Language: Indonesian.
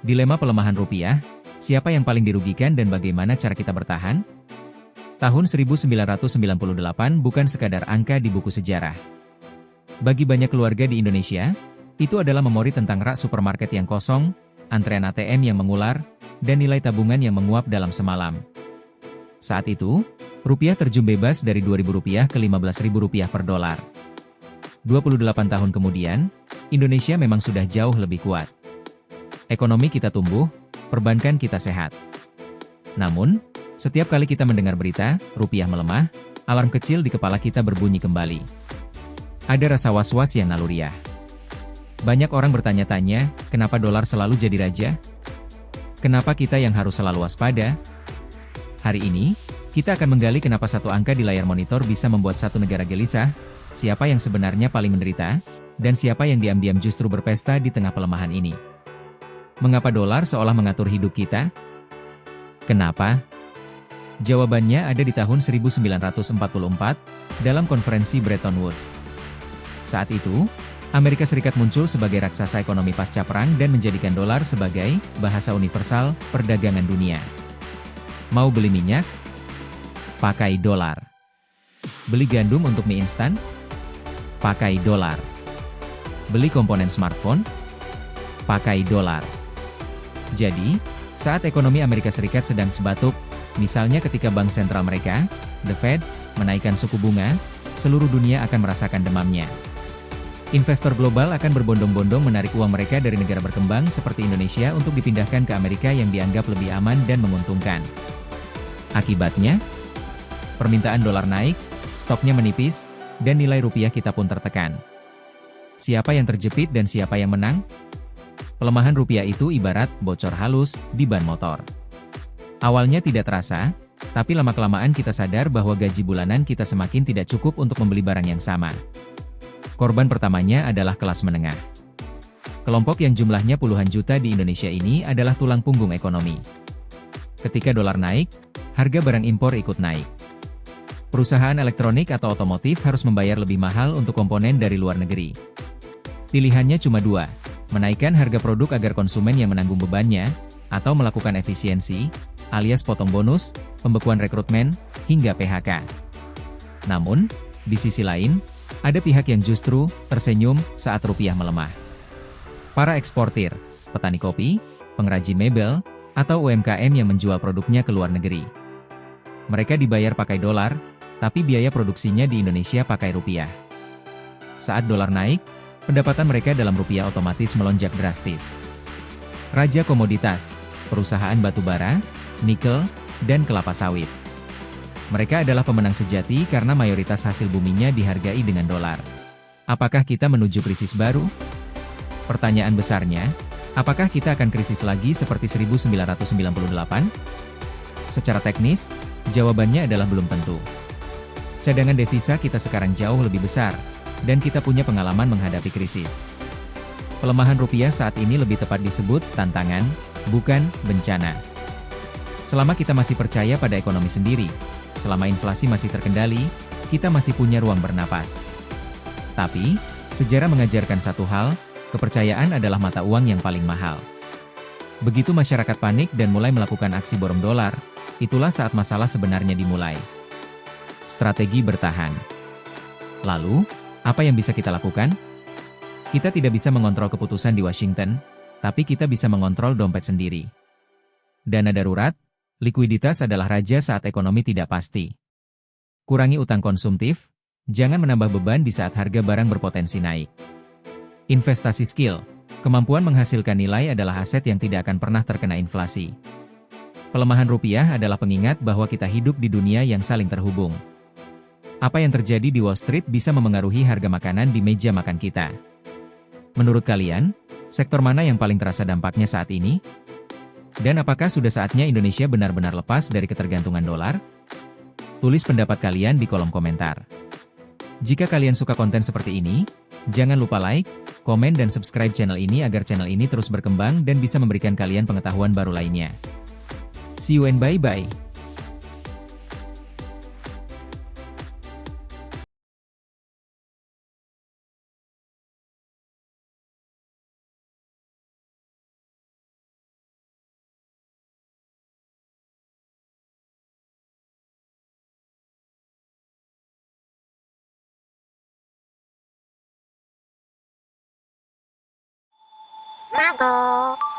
Dilema pelemahan rupiah, siapa yang paling dirugikan dan bagaimana cara kita bertahan? Tahun 1998 bukan sekadar angka di buku sejarah. Bagi banyak keluarga di Indonesia, itu adalah memori tentang rak supermarket yang kosong, antrean ATM yang mengular, dan nilai tabungan yang menguap dalam semalam. Saat itu, rupiah terjun bebas dari Rp2.000 ke Rp15.000 per dolar. 28 tahun kemudian, Indonesia memang sudah jauh lebih kuat. Ekonomi kita tumbuh, perbankan kita sehat. Namun, setiap kali kita mendengar berita, rupiah melemah, alarm kecil di kepala kita berbunyi kembali. Ada rasa was-was yang naluriah. Banyak orang bertanya-tanya, kenapa dolar selalu jadi raja? Kenapa kita yang harus selalu waspada? Hari ini, kita akan menggali kenapa satu angka di layar monitor bisa membuat satu negara gelisah, siapa yang sebenarnya paling menderita, dan siapa yang diam-diam justru berpesta di tengah pelemahan ini. Mengapa dolar seolah mengatur hidup kita? Kenapa? Jawabannya ada di tahun 1944, dalam konferensi Bretton Woods. Saat itu, Amerika Serikat muncul sebagai raksasa ekonomi pasca perang dan menjadikan dolar sebagai bahasa universal perdagangan dunia. Mau beli minyak? Pakai dolar. Beli gandum untuk mie instan? Pakai dolar. Beli komponen smartphone? Pakai dolar. Jadi, saat ekonomi Amerika Serikat sedang sebatuk, misalnya ketika bank sentral mereka, The Fed, menaikkan suku bunga, seluruh dunia akan merasakan demamnya. Investor global akan berbondong-bondong menarik uang mereka dari negara berkembang seperti Indonesia untuk dipindahkan ke Amerika yang dianggap lebih aman dan menguntungkan. Akibatnya, permintaan dolar naik, stoknya menipis, dan nilai rupiah kita pun tertekan. Siapa yang terjepit dan siapa yang menang? Pelemahan rupiah itu ibarat bocor halus di ban motor. Awalnya tidak terasa, tapi lama-kelamaan kita sadar bahwa gaji bulanan kita semakin tidak cukup untuk membeli barang yang sama. Korban pertamanya adalah kelas menengah. Kelompok yang jumlahnya puluhan juta di Indonesia ini adalah tulang punggung ekonomi. Ketika dolar naik, harga barang impor ikut naik. Perusahaan elektronik atau otomotif harus membayar lebih mahal untuk komponen dari luar negeri. Pilihannya cuma dua, menaikkan harga produk agar konsumen yang menanggung bebannya, atau melakukan efisiensi, alias potong bonus, pembekuan rekrutmen, hingga PHK. Namun, di sisi lain, ada pihak yang justru tersenyum saat rupiah melemah. Para eksportir, petani kopi, pengrajin mebel, atau UMKM yang menjual produknya ke luar negeri. Mereka dibayar pakai dolar, tapi biaya produksinya di Indonesia pakai rupiah. Saat dolar naik, pendapatan mereka dalam rupiah otomatis melonjak drastis. Raja komoditas, perusahaan batubara, nikel, dan kelapa sawit. Mereka adalah pemenang sejati karena mayoritas hasil buminya dihargai dengan dolar. Apakah kita menuju krisis baru? Pertanyaan besarnya, apakah kita akan krisis lagi seperti 1998? Secara teknis, jawabannya adalah belum tentu. Cadangan devisa kita sekarang jauh lebih besar, dan kita punya pengalaman menghadapi krisis. Pelemahan rupiah saat ini lebih tepat disebut tantangan, bukan bencana. Selama kita masih percaya pada ekonomi sendiri, selama inflasi masih terkendali, kita masih punya ruang bernapas. Tapi, sejarah mengajarkan satu hal, kepercayaan adalah mata uang yang paling mahal. Begitu masyarakat panik dan mulai melakukan aksi borong dolar, itulah saat masalah sebenarnya dimulai. Strategi bertahan. Lalu, apa yang bisa kita lakukan? Kita tidak bisa mengontrol keputusan di Washington, tapi kita bisa mengontrol dompet sendiri. Dana darurat, likuiditas adalah raja saat ekonomi tidak pasti. Kurangi utang konsumtif, jangan menambah beban di saat harga barang berpotensi naik. Investasi skill, kemampuan menghasilkan nilai adalah aset yang tidak akan pernah terkena inflasi. Pelemahan rupiah adalah pengingat bahwa kita hidup di dunia yang saling terhubung. Apa yang terjadi di Wall Street bisa memengaruhi harga makanan di meja makan kita. Menurut kalian, sektor mana yang paling terasa dampaknya saat ini? Dan apakah sudah saatnya Indonesia benar-benar lepas dari ketergantungan dolar? Tulis pendapat kalian di kolom komentar. Jika kalian suka konten seperti ini, jangan lupa like, komen dan subscribe channel ini agar channel ini terus berkembang dan bisa memberikan kalian pengetahuan baru lainnya. See you and bye-bye. Mago.